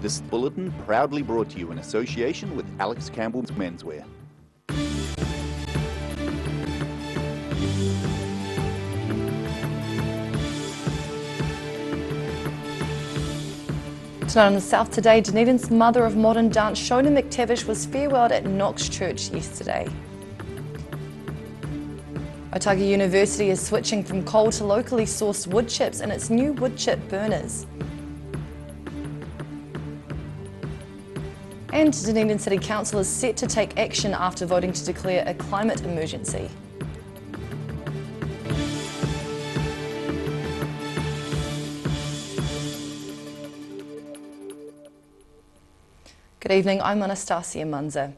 This bulletin proudly brought to you in association with Alex Campbell's Menswear. Tonight on the South Today, Dunedin's mother of modern dance, Shona McTavish, was farewelled at Knox Church yesterday. Otago University is switching from coal to locally sourced wood chips in its new wood chip burners. And Dunedin City Council is set to take action after voting to declare a climate emergency. Good evening, I'm Anastasia Munzer.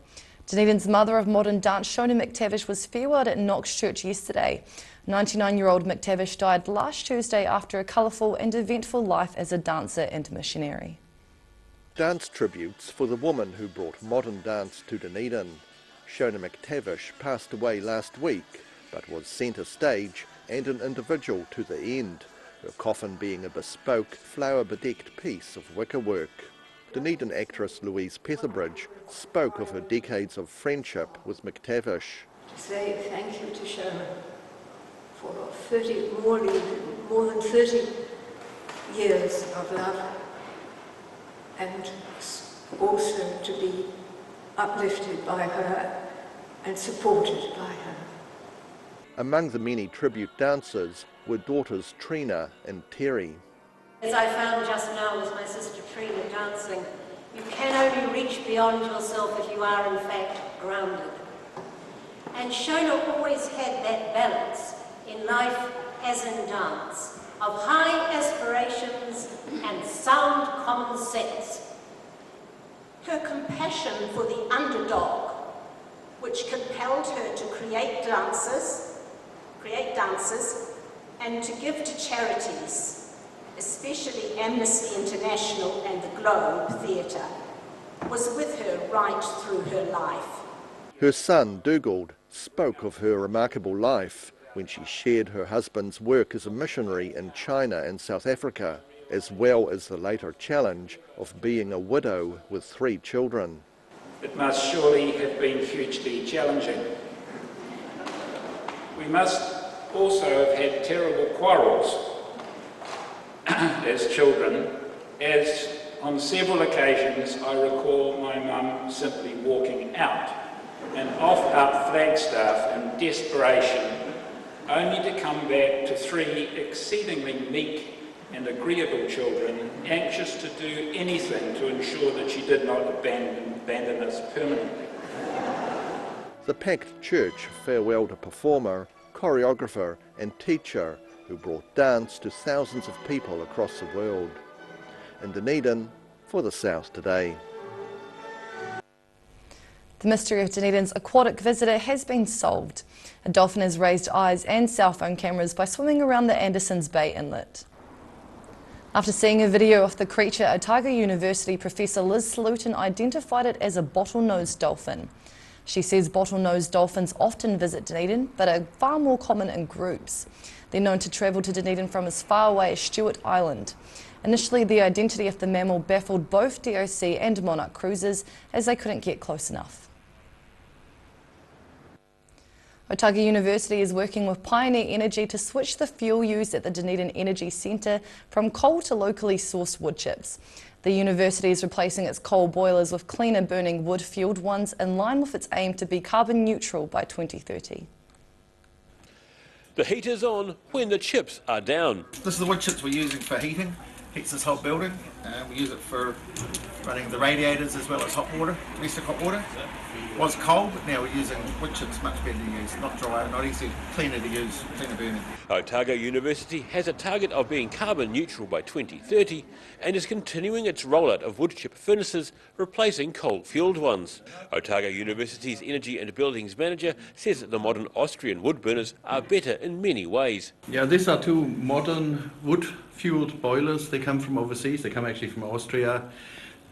Dunedin's mother of modern dance, Shona McTavish, was farewelled at Knox Church yesterday. 99-year-old McTavish died last Tuesday after a colourful and eventful life as a dancer and missionary. Dance tributes for the woman who brought modern dance to Dunedin. Shona McTavish passed away last week, but was centre stage and an individual to the end, her coffin being a bespoke, flower-bedecked piece of wicker work. Dunedin actress Louise Petherbridge spoke of her decades of friendship with McTavish. To say thank you to Shona for more than 30 years of love, and also to be uplifted by her and supported by her. Among the many tribute dancers were daughters Trina and Terry. As I found just now with my sister Trina dancing, you can only reach beyond yourself if you are in fact grounded. And Shona always had that balance in life as in dance, of high aspirations and sound common sense. Her compassion for the underdog, which compelled her to create dances and to give to charities, especially Amnesty International and the Globe Theatre, was with her right through her life. Her son, Dugald, spoke of her remarkable life when she shared her husband's work as a missionary in China and South Africa, as well as the later challenge of being a widow with 3 children. It must surely have been hugely challenging. We must also have had terrible quarrels as children, as on several occasions I recall my mum simply walking out and off up Flagstaff in desperation, only to come back to 3 exceedingly meek and agreeable children, anxious to do anything to ensure that she did not abandon us permanently. The packed church farewelled a performer, choreographer and teacher who brought dance to thousands of people across the world. In Dunedin, for the South Today. The mystery of Dunedin's aquatic visitor has been solved. A dolphin has raised eyes and cell phone cameras by swimming around the Andersons Bay Inlet. After seeing a video of the creature, Otago University professor Liz Slutin identified it as a bottlenose dolphin. She says bottlenose dolphins often visit Dunedin, but are far more common in groups. They're known to travel to Dunedin from as far away as Stewart Island. Initially, the identity of the mammal baffled both DOC and Monarch Cruises as they couldn't get close enough. Otago University is working with Pioneer Energy to switch the fuel used at the Dunedin Energy Centre from coal to locally sourced wood chips. The university is replacing its coal boilers with cleaner burning wood-fuelled ones in line with its aim to be carbon neutral by 2030. The heat is on when the chips are down. This is the wood chips we're using for heating. Heats this whole building. We use it for running the radiators as well as hot water, domestic hot water. It was cold, but now we're using wood chips, much better to use, not dry, not easy, cleaner to use, cleaner burning. Otago University has a target of being carbon neutral by 2030 and is continuing its rollout of wood chip furnaces, replacing coal-fuelled ones. Otago University's Energy and Buildings Manager says that the modern Austrian wood burners are better in many ways. Yeah, these are 2 modern wood-fuelled boilers. They come from overseas, they come actually from Austria.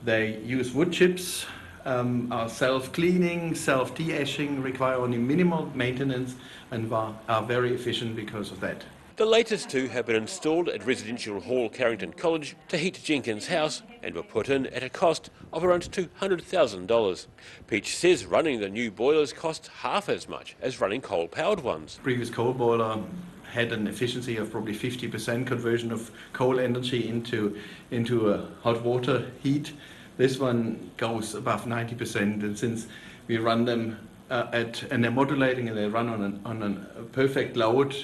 They use wood chips, are self-cleaning, self-de-ashing, require only minimal maintenance and are very efficient because of that. The latest two have been installed at Residential Hall Carrington College to heat Jenkins' house and were put in at a cost of around $200,000. Peach says running the new boilers costs half as much as running coal-powered ones. Previous coal boiler had an efficiency of probably 50% conversion of coal energy into a hot water heat. This one goes above 90%, and since we run them and they're modulating and they run on a perfect load,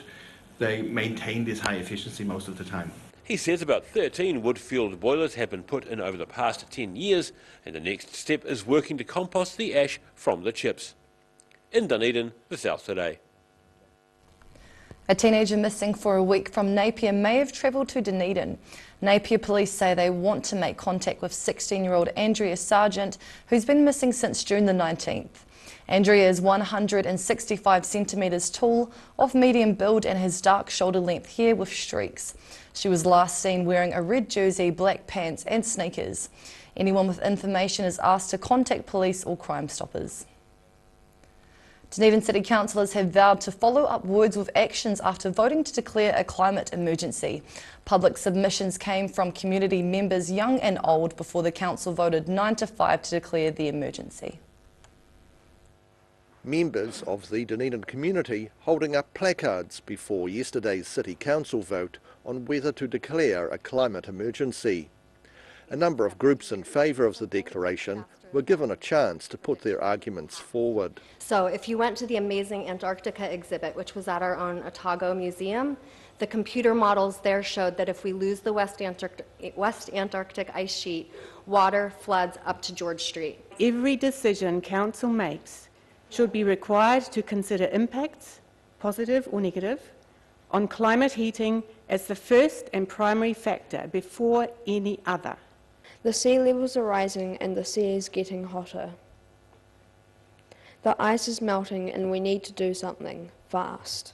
they maintain this high efficiency most of the time. He says about 13 wood-fuelled boilers have been put in over the past 10 years, and the next step is working to compost the ash from the chips. In Dunedin, the South Today. A teenager missing for a week from Napier may have travelled to Dunedin. Napier police say they want to make contact with 16-year-old Andrea Sargent, who's been missing since June the 19th. Andrea is 165 centimetres tall, of medium build, and has dark shoulder-length hair with streaks. She was last seen wearing a red jersey, black pants and sneakers. Anyone with information is asked to contact police or Crime Stoppers. Dunedin City councillors have vowed to follow up words with actions after voting to declare a climate emergency. Public submissions came from community members young and old before the council voted 9-5 to declare the emergency. Members of the Dunedin community holding up placards before yesterday's City Council vote on whether to declare a climate emergency. A number of groups in favour of the declaration were given a chance to put their arguments forward. So if you went to the amazing Antarctica exhibit, which was at our own Otago Museum, the computer models there showed that if we lose the West Antarctic ice sheet, water floods up to George Street. Every decision council makes should be required to consider impacts, positive or negative, on climate heating as the first and primary factor before any other. The sea levels are rising and the sea is getting hotter. The ice is melting and we need to do something fast.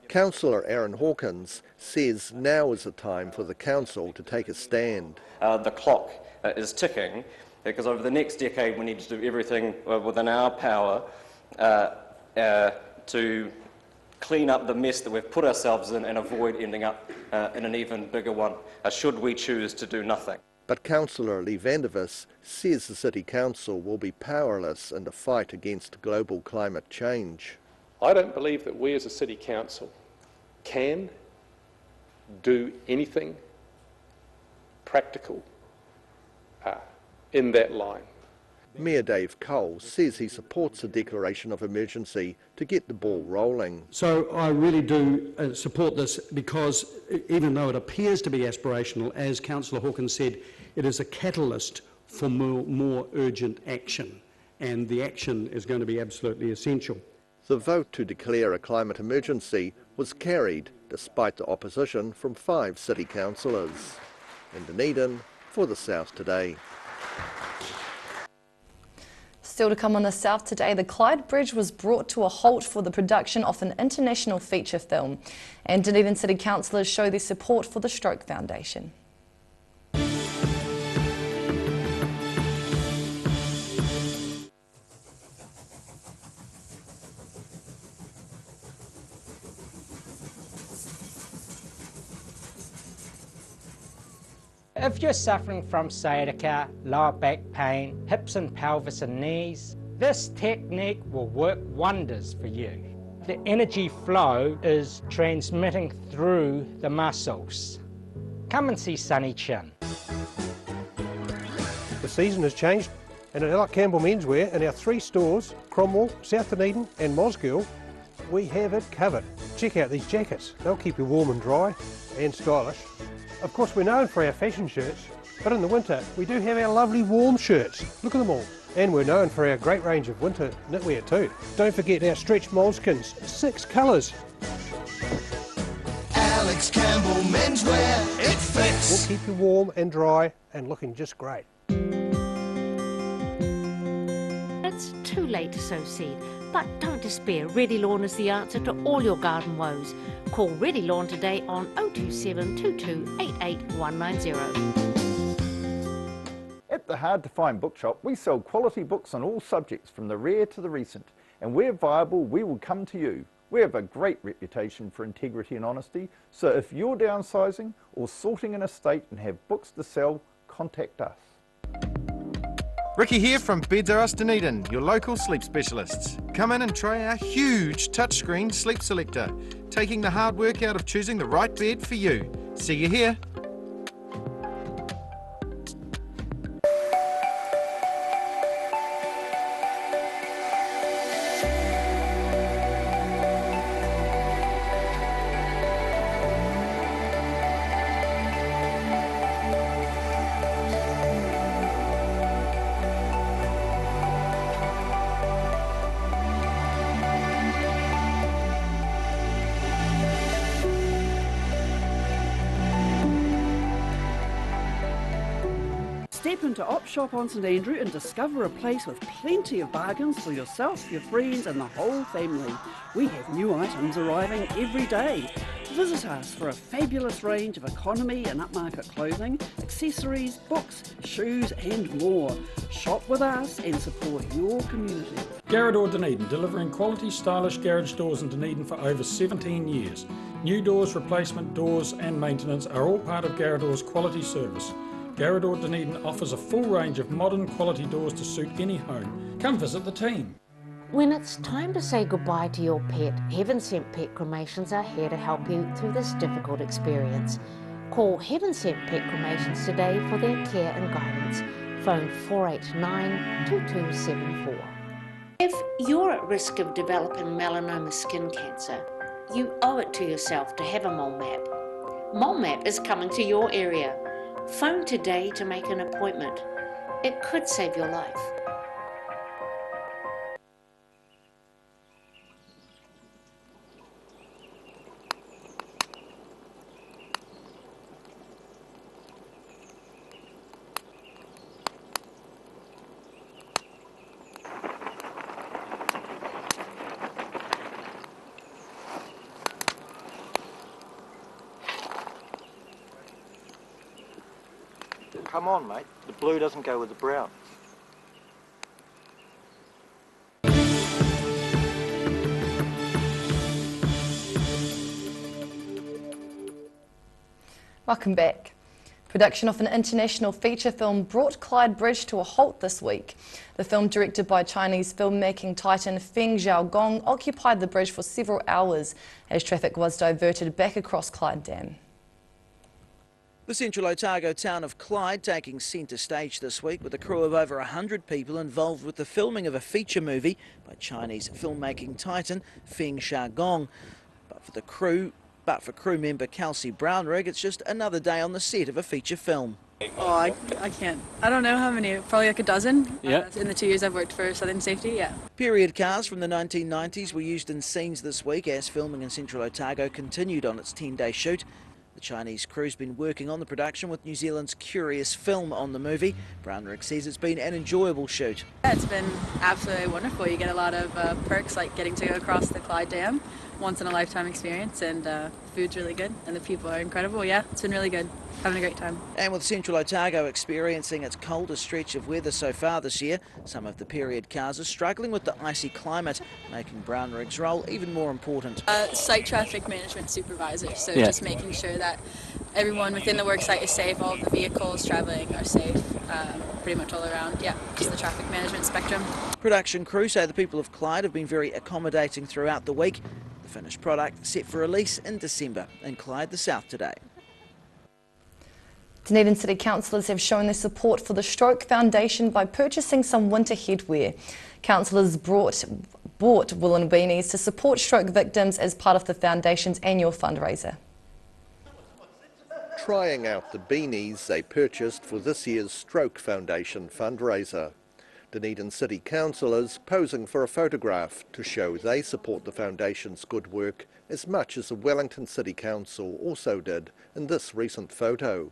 Councillor Aaron Hawkins says now is the time for the council to take a stand. The clock is ticking, because over the next decade we need to do everything within our power to clean up the mess that we've put ourselves in and avoid ending up in an even bigger one, should we choose to do nothing. But Councillor Lee Vandervis says the City Council will be powerless in the fight against global climate change. I don't believe that we as a City Council can do anything practical in that line. Mayor Dave Cole says he supports a declaration of emergency to get the ball rolling. So I really do support this, because even though it appears to be aspirational, as Councillor Hawkins said, it is a catalyst for more urgent action, and the action is going to be absolutely essential. The vote to declare a climate emergency was carried despite the opposition from 5 city councillors. In Dunedin, for the South Today. Still to come on the South Today, the Clyde Bridge was brought to a halt for the production of an international feature film, and Dunedin City councillors show their support for the Stroke Foundation. If you're suffering from sciatica, lower back pain, hips and pelvis and knees, this technique will work wonders for you. The energy flow is transmitting through the muscles. Come and see Sunny Chin. The season has changed, and at Alec Campbell Menswear, in our 3 stores, Cromwell, South Dunedin and Mosgiel, we have it covered. Check out these jackets. They'll keep you warm and dry and stylish. Of course, we're known for our fashion shirts, but in the winter we do have our lovely warm shirts. Look at them all. And we're known for our great range of winter knitwear too. Don't forget our stretch moleskins, 6 colours. Alex Campbell Menswear, it fits. We'll keep you warm and dry and looking just great. It's too late to sow seed, but don't despair. Ready Lawn is the answer to all your garden woes. Call Ready Lawn today on 027 22 88 190. At the Hard to Find Bookshop, we sell quality books on all subjects, from the rare to the recent. And where viable, we will come to you. We have a great reputation for integrity and honesty, so if you're downsizing or sorting an estate and have books to sell, contact us. Ricky here from Beds R Us Dunedin, your local sleep specialists. Come in and try our huge touchscreen sleep selector, taking the hard work out of choosing the right bed for you. See you here. Step into Op Shop on St Andrew and discover a place with plenty of bargains for yourself, your friends and the whole family. We have new items arriving every day. Visit us for a fabulous range of economy and upmarket clothing, accessories, books, shoes and more. Shop with us and support your community. Garrador Dunedin, delivering quality, stylish garage doors in Dunedin for over 17 years. New doors, replacement doors and maintenance are all part of Garrador's quality service. Garrador Dunedin offers a full range of modern quality doors to suit any home. Come visit the team. When it's time to say goodbye to your pet, Heaven Sent Pet Cremations are here to help you through this difficult experience. Call Heaven Sent Pet Cremations today for their care and guidance. Phone 489-2274. If you're at risk of developing melanoma skin cancer, you owe it to yourself to have a mole map. Mole Map is coming to your area. Phone today to make an appointment. It could save your life. Come on, mate. The blue doesn't go with the brown. Welcome back. Production of an international feature film brought Clyde Bridge to a halt this week. The film, directed by Chinese filmmaking titan Feng Xiaogong, occupied the bridge for several hours as traffic was diverted back across Clyde Dam. The Central Otago town of Clyde taking centre stage this week with a crew of over 100 people involved with the filming of a feature movie by Chinese filmmaking titan Feng Xiaogong. But for crew member Kelsey Brownrigg, it's just another day on the set of a feature film. Oh, I can't. I don't know how many, probably like a dozen. Yeah. In the 2 years I've worked for Southern Safety, yeah. Period cars from the 1990s were used in scenes this week as filming in Central Otago continued on its 10-day shoot. The Chinese crew's been working on the production with New Zealand's Curious Film on the movie. Brownrigg says it's been an enjoyable shoot. Yeah, it's been absolutely wonderful. You get a lot of perks like getting to go across the Clyde Dam, once in a lifetime experience, and the food's really good and the people are incredible. Yeah, it's been really good. Having a great time. And with Central Otago experiencing its coldest stretch of weather so far this year, some of the period cars are struggling with the icy climate, making Brownrigg's role even more important. Site traffic management supervisor, so just making sure that everyone within the worksite is safe, all of the vehicles travelling are safe, pretty much all around, yeah, just the traffic management spectrum. Production crew say the people of Clyde have been very accommodating throughout the week. The finished product set for release in December in Clyde, the South today. Dunedin City councillors have shown their support for the Stroke Foundation by purchasing some winter headwear. Councillors bought woolen beanies to support stroke victims as part of the foundation's annual fundraiser. Trying out the beanies they purchased for this year's Stroke Foundation fundraiser. Dunedin City councillors posing for a photograph to show they support the foundation's good work as much as the Wellington City Council also did in this recent photo.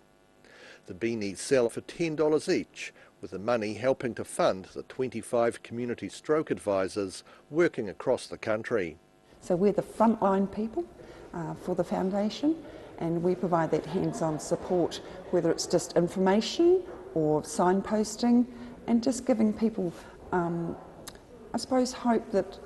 The beanies sell for $10 each, with the money helping to fund the 25 community stroke advisors working across the country. So we're the frontline people for the foundation, and we provide that hands-on support, whether it's just information or signposting, and just giving people, I suppose, hope that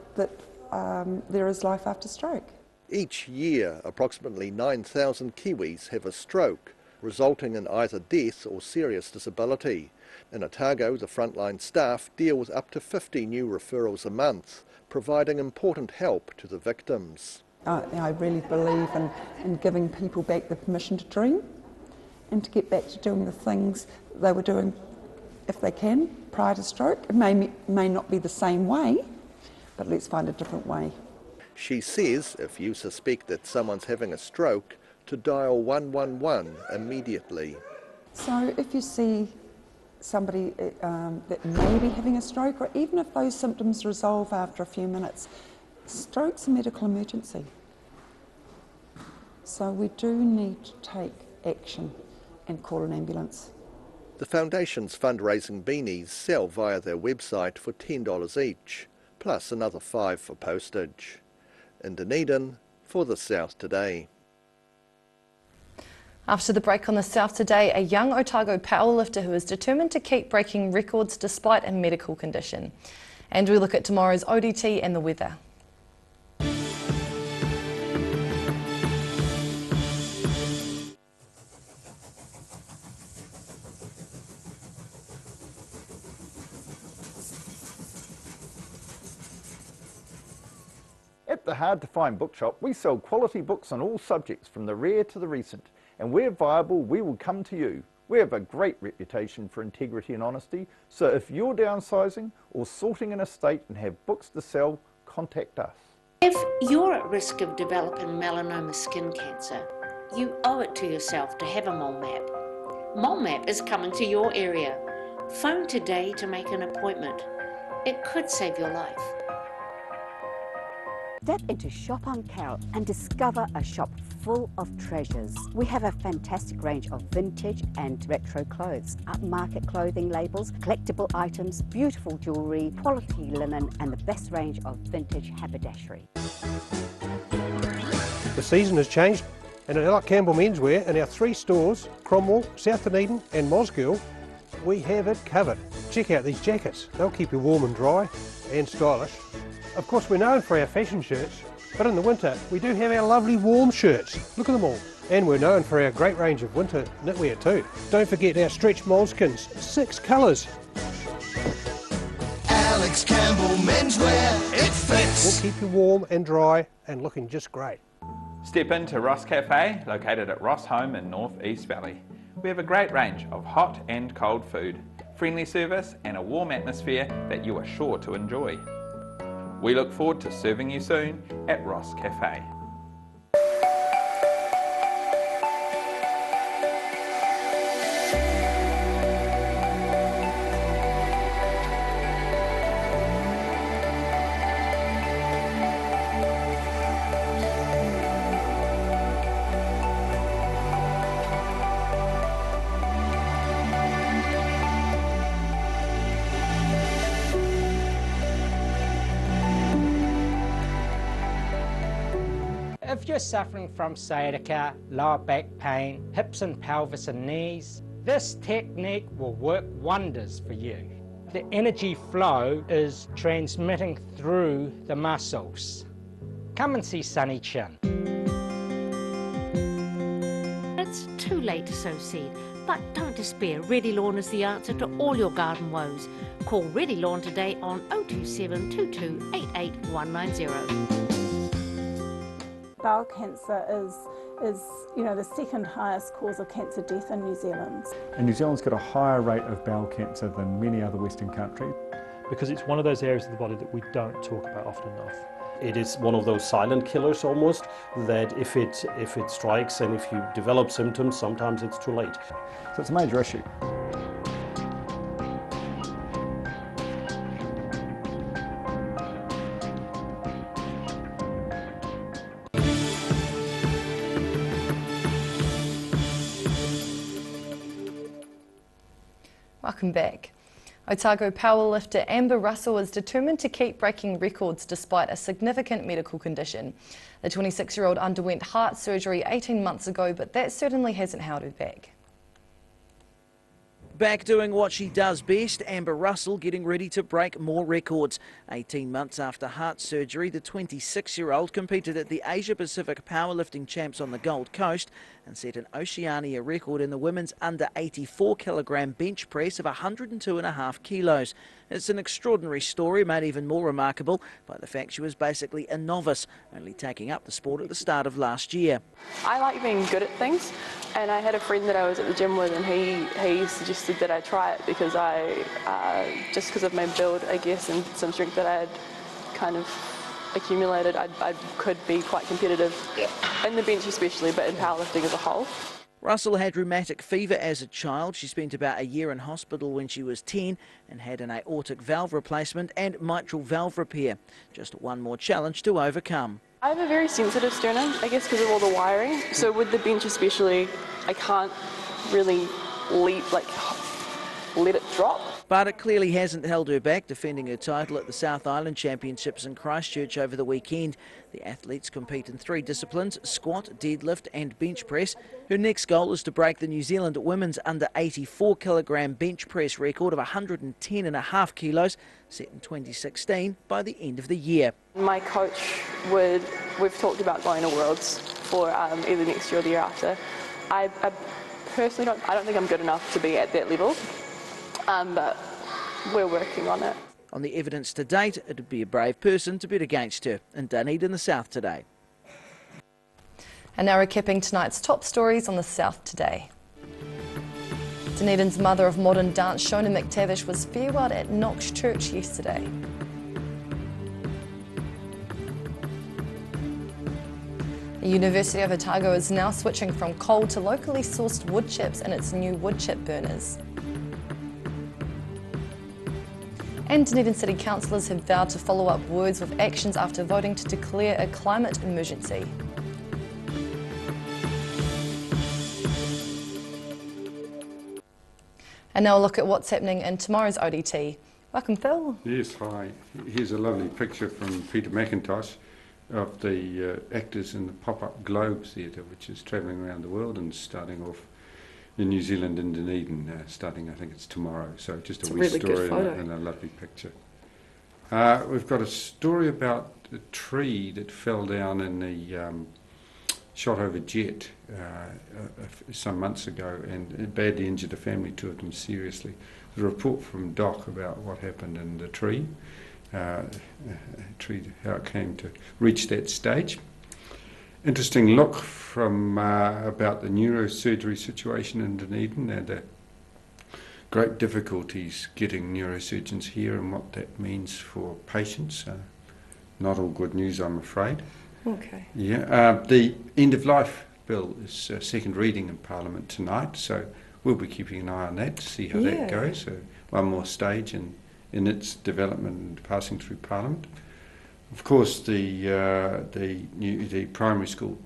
there is life after stroke. Each year, approximately 9,000 Kiwis have a stroke, resulting in either death or serious disability. In Otago, the frontline staff deal with up to 50 new referrals a month, providing important help to the victims. I really believe in giving people back the permission to dream and to get back to doing the things they were doing, if they can, prior to stroke. It may not be the same way, but let's find a different way. She says if you suspect that someone's having a stroke, to dial 111 immediately. So if you see somebody that may be having a stroke, or even if those symptoms resolve after a few minutes, stroke's a medical emergency. So we do need to take action and call an ambulance. The Foundation's fundraising beanies sell via their website for $10 each, plus another $5 for postage. In Dunedin, for the South Today. After the break on the South Today, a young Otago powerlifter who is determined to keep breaking records despite a medical condition. And we look at tomorrow's ODT and the weather. At the Hard to Find Bookshop, we sell quality books on all subjects from the rare to the recent, and where viable, we will come to you. We have a great reputation for integrity and honesty, so if you're downsizing or sorting an estate and have books to sell, contact us. If you're at risk of developing melanoma skin cancer, you owe it to yourself to have a mole map. Mole map is coming to your area. Phone today to make an appointment. It could save your life. Step into Shop on Carol and discover a shop full of treasures. We have a fantastic range of vintage and retro clothes, upmarket clothing labels, collectible items, beautiful jewellery, quality linen and the best range of vintage haberdashery. The season has changed, and at Ella Campbell Menswear, in our 3 stores, Cromwell, South Dunedin and Mosgiel, we have it covered. Check out these jackets. They'll keep you warm and dry and stylish. Of course, we're known for our fashion shirts, but in the winter we do have our lovely warm shirts. Look at them all. And we're known for our great range of winter knitwear too. Don't forget our stretch moleskins, 6 colours. Alex Campbell Menswear, it fits. We'll keep you warm and dry and looking just great. Step into Ross Cafe, located at Ross Home in North East Valley. We have a great range of hot and cold food, friendly service and a warm atmosphere that you are sure to enjoy. We look forward to serving you soon at Ross Cafe. If you're suffering from sciatica, lower back pain, hips and pelvis and knees, this technique will work wonders for you. The energy flow is transmitting through the muscles. Come and see Sunny Chin. It's too late to sow seed, but don't despair. Ready Lawn is the answer to all your garden woes. Call Ready Lawn today on 027 22 88 190. Bowel cancer is the second highest cause of cancer death in New Zealand. And New Zealand's got a higher rate of bowel cancer than many other Western countries. Because it's one of those areas of the body that we don't talk about often enough. It is one of those silent killers almost, that if it strikes and if you develop symptoms, sometimes it's too late. So it's a major issue. Welcome back. Otago powerlifter Amber Russell is determined to keep breaking records despite a significant medical condition. The 26-year-old underwent heart surgery 18 months ago, but that certainly hasn't held her back. Back doing what she does best, Amber Russell getting ready to break more records. 18 months after heart surgery, the 26-year-old competed at the Asia Pacific Powerlifting Champs on the Gold Coast and set an Oceania record in the women's under 84 kilogram bench press of 102.5 kilos. It's an extraordinary story made even more remarkable by the fact she was basically a novice, only taking up the sport at the start of last year. I like being good at things, and I had a friend that I was at the gym with, and he suggested that I try it because just because of my build, I guess, and some strength that I had kind of accumulated, I could be quite competitive in the bench especially, but in powerlifting as a whole. Russell had rheumatic fever as a child. She spent about a year in hospital when she was 10 and had an aortic valve replacement and mitral valve repair. Just one more challenge to overcome. I have a very sensitive sternum, I guess because of all the wiring. So with the bench especially, I can't really let it drop. But it clearly hasn't held her back, defending her title at the South Island Championships in Christchurch over the weekend. The athletes compete in 3 disciplines: squat, deadlift and bench press. Her next goal is to break the New Zealand women's under 84 kilogram bench press record of 110.5 kilos, set in 2016, by the end of the year. My coach we've talked about going to Worlds for either next year or the year after. I personally don't think I'm good enough to be at that level. But we're working on it. On the evidence to date, it would be a brave person to bet against her. In Dunedin, the South Today. And now recapping tonight's top stories on the South Today. Dunedin's mother of modern dance, Shona McTavish, was farewelled at Knox Church yesterday. The University of Otago is now switching from coal to locally sourced wood chips in its new wood chip burners. And Dunedin City councillors have vowed to follow up words with actions after voting to declare a climate emergency. And now a look at what's happening in tomorrow's ODT. Welcome, Phil. Yes, hi. Here's a lovely picture from Peter McIntosh of the actors in the pop-up Globe Theatre, which is travelling around the world and starting off in New Zealand and Dunedin, starting I think it's tomorrow. So just a wee really story and a lovely picture. We've got a story about a tree that fell down in the shot over jet some months ago and it badly injured a family, 2 of them seriously. There's a report from Doc about what happened in the tree, how it came to reach that stage. Interesting look from about the neurosurgery situation in Dunedin and the great difficulties getting neurosurgeons here and what that means for patients. Not all good news, I'm afraid. Okay. Yeah, the end of life bill is second reading in Parliament tonight, so we'll be keeping an eye on that to see how that goes. So one more stage in its development and passing through Parliament. Of course, the primary school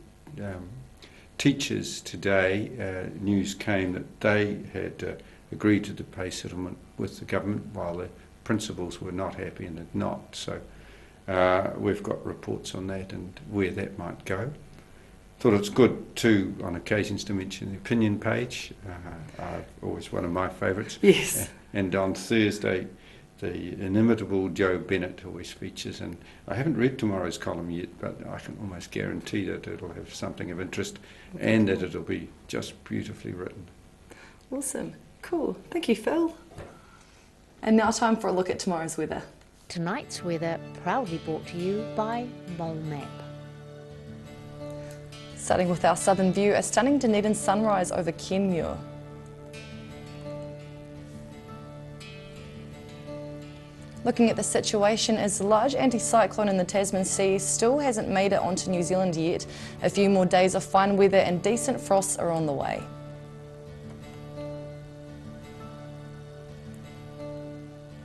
teachers today, news came that they had agreed to the pay settlement with the government while the principals were not happy and had not. So we've got reports on that and where that might go. Thought it's good too on occasions to mention the opinion page, always one of my favourites. Yes. And on Thursday, the inimitable Joe Bennett always features, and I haven't read tomorrow's column yet, but I can almost guarantee that it'll have something of interest and that it'll be just beautifully written. Awesome. Cool. Thank you, Phil. And now time for a look at tomorrow's weather. Tonight's weather proudly brought to you by Mole Map. Starting with our southern view, a stunning Dunedin sunrise over Kenmure. Looking at the situation, as the large anticyclone in the Tasman Sea still hasn't made it onto New Zealand yet, a few more days of fine weather and decent frosts are on the way.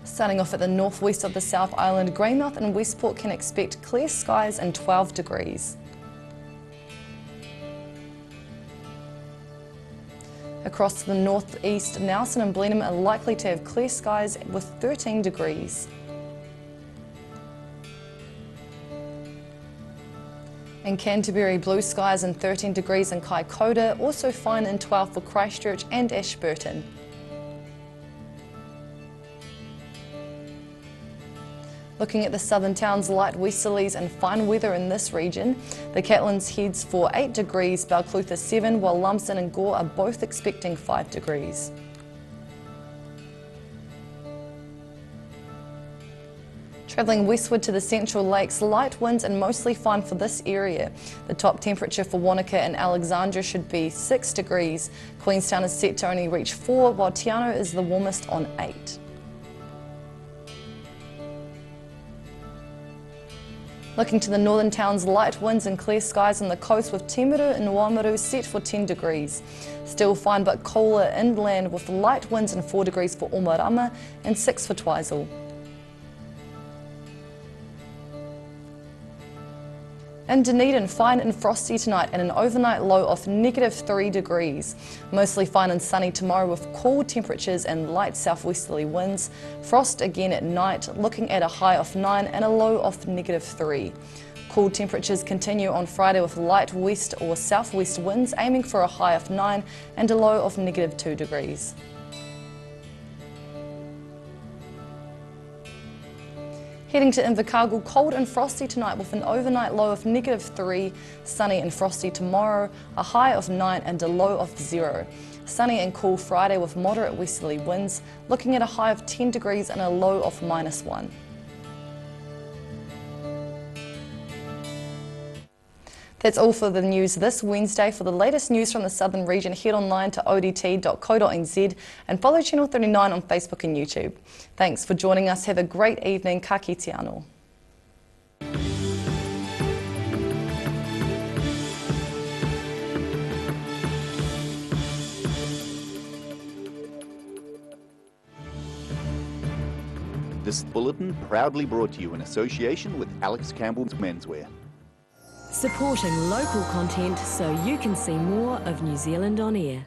Starting off at the northwest of the South Island, Greymouth and Westport can expect clear skies and 12 degrees. Across to the northeast, Nelson and Blenheim are likely to have clear skies with 13 degrees. In Canterbury, blue skies and 13 degrees in Kaikoura, also fine and 12 for Christchurch and Ashburton. Looking at the southern towns, light westerlies and fine weather in this region. The Catlins heads for 8 degrees, Balclutha 7, while Lumsden and Gore are both expecting 5 degrees. Travelling westward to the Central Lakes, light winds and mostly fine for this area. The top temperature for Wanaka and Alexandra should be 6 degrees. Queenstown is set to only reach 4, while Te Anau is the warmest on 8. Looking to the northern towns, light winds and clear skies on the coast, with Timaru and Waimaru set for 10 degrees. Still fine but cooler inland, with light winds and 4 degrees for Omarama and 6 for Twizel. In Dunedin, fine and frosty tonight and an overnight low of -3 degrees. Mostly fine and sunny tomorrow with cool temperatures and light southwesterly winds. Frost again at night, looking at a high of 9 and a low of -3. Cool temperatures continue on Friday with light west or southwest winds, aiming for a high of 9 and a low of -2 degrees. Heading to Invercargill, cold and frosty tonight with an overnight low of -3, sunny and frosty tomorrow, a high of 9 and a low of 0. Sunny and cool Friday with moderate westerly winds, looking at a high of 10 degrees and a low of -1. That's all for the news this Wednesday. For the latest news from the southern region, head online to odt.co.nz and follow Channel 39 on Facebook and YouTube. Thanks for joining us. Have a great evening. Ka kite anō. This bulletin proudly brought to you in association with Alex Campbell's Menswear. Supporting local content so you can see more of New Zealand on air.